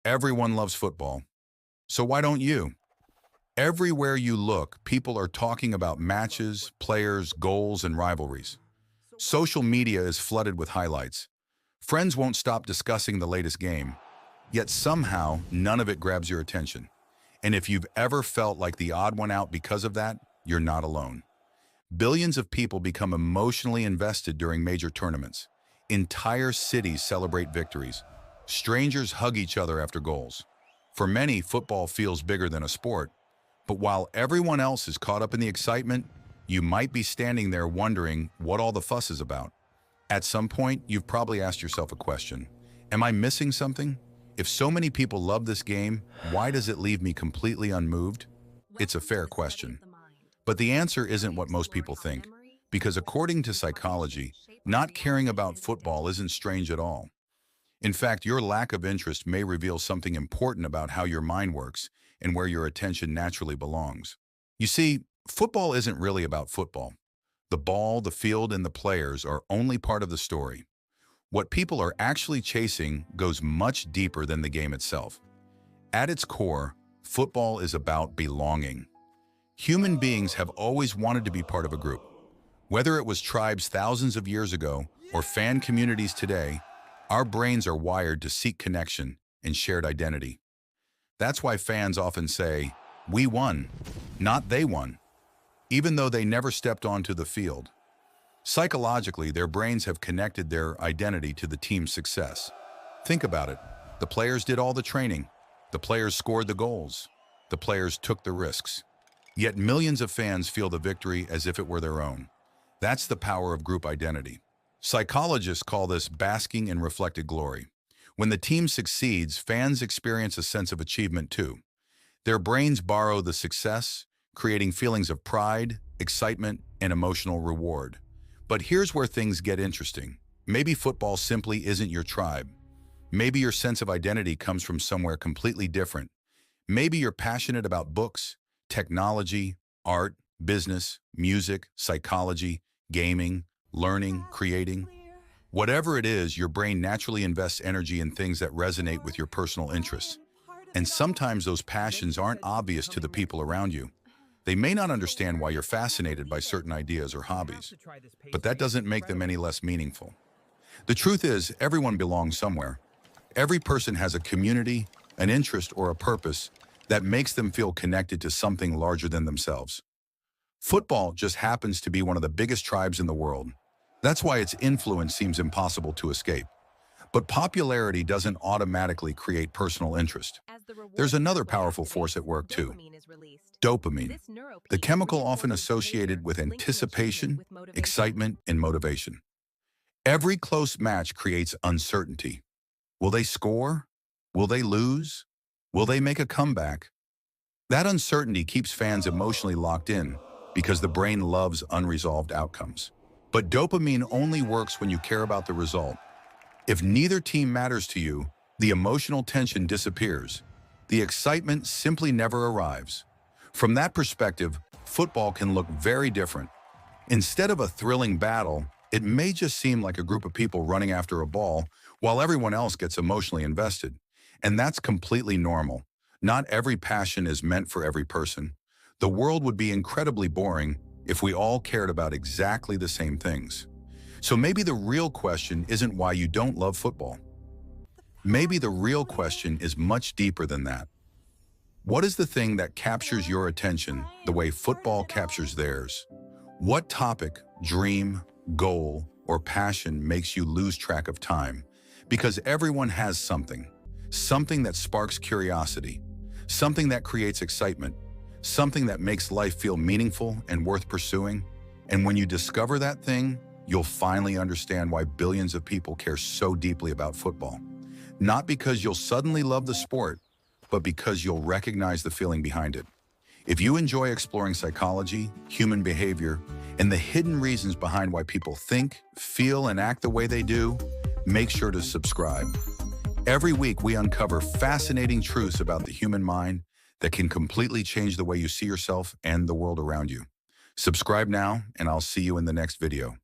Everyone loves football. So why don't you? Everywhere you look, people are talking about matches, players, goals, and rivalries. Social media is flooded with highlights. Friends won't stop discussing the latest game, yet somehow none of it grabs your attention. And if you've ever felt like the odd one out because of that, you're not alone. Billions of people become emotionally invested during major tournaments. Entire cities celebrate victories. Strangers hug each other after goals. For many, football feels bigger than a sport. But while everyone else is caught up in the excitement, you might be standing there wondering what all the fuss is about. At some point, you've probably asked yourself a question. Am I missing something? If so many people love this game, why does it leave me completely unmoved? It's a fair question. But the answer isn't what most people think, because according to psychology, not caring about football isn't strange at all. In fact, your lack of interest may reveal something important about how your mind works and where your attention naturally belongs. You see, football isn't really about football. The ball, the field, and the players are only part of the story. What people are actually chasing goes much deeper than the game itself. At its core, football is about belonging. Human beings have always wanted to be part of a group. Whether it was tribes thousands of years ago or fan communities today, our brains are wired to seek connection and shared identity. That's why fans often say, "We won," not "they won," even though they never stepped onto the field. Psychologically, their brains have connected their identity to the team's success. Think about it. The players did all the training. The players scored the goals. The players took the risks. Yet millions of fans feel the victory as if it were their own. That's the power of group identity. Psychologists call this basking in reflected glory. When the team succeeds, fans experience a sense of achievement too. Their brains borrow the success, creating feelings of pride, excitement, and emotional reward. But here's where things get interesting. Maybe football simply isn't your tribe. Maybe your sense of identity comes from somewhere completely different. Maybe you're passionate about books, technology, art, business, music, psychology, gaming, learning, creating. Whatever it is, your brain naturally invests energy in things that resonate with your personal interests. And sometimes those passions aren't obvious to the people around you. They may not understand why you're fascinated by certain ideas or hobbies, but that doesn't make them any less meaningful. The truth is, everyone belongs somewhere. Every person has a community, an interest, or a purpose that makes them feel connected to something larger than themselves. Football just happens to be one of the biggest tribes in the world. That's why its influence seems impossible to escape. But popularity doesn't automatically create personal interest. There's another powerful force at work too. Dopamine, the chemical often associated with anticipation, excitement, and motivation. Every close match creates uncertainty. Will they score? Will they lose? Will they make a comeback? That uncertainty keeps fans emotionally locked in because the brain loves unresolved outcomes. But dopamine only works when you care about the result. If neither team matters to you, the emotional tension disappears. The excitement simply never arrives. From that perspective, football can look very different. Instead of a thrilling battle, it may just seem like a group of people running after a ball while everyone else gets emotionally invested. And that's completely normal. Not every passion is meant for every person. The world would be incredibly boring if we all cared about exactly the same things. So maybe the real question isn't why you don't love football. Maybe the real question is much deeper than that. What is the thing that captures your attention the way football captures theirs? What topic, dream, goal, or passion makes you lose track of time? Because everyone has something. Something that sparks curiosity. Something that creates excitement. Something that makes life feel meaningful and worth pursuing. And when you discover that thing, you'll finally understand why billions of people care so deeply about football. Not because you'll suddenly love the sport, but because you'll recognize the feeling behind it. If you enjoy exploring psychology, human behavior, and the hidden reasons behind why people think, feel, and act the way they do, make sure to subscribe. Every week, we uncover fascinating truths about the human mind that can completely change the way you see yourself and the world around you. Subscribe now, and I'll see you in the next video.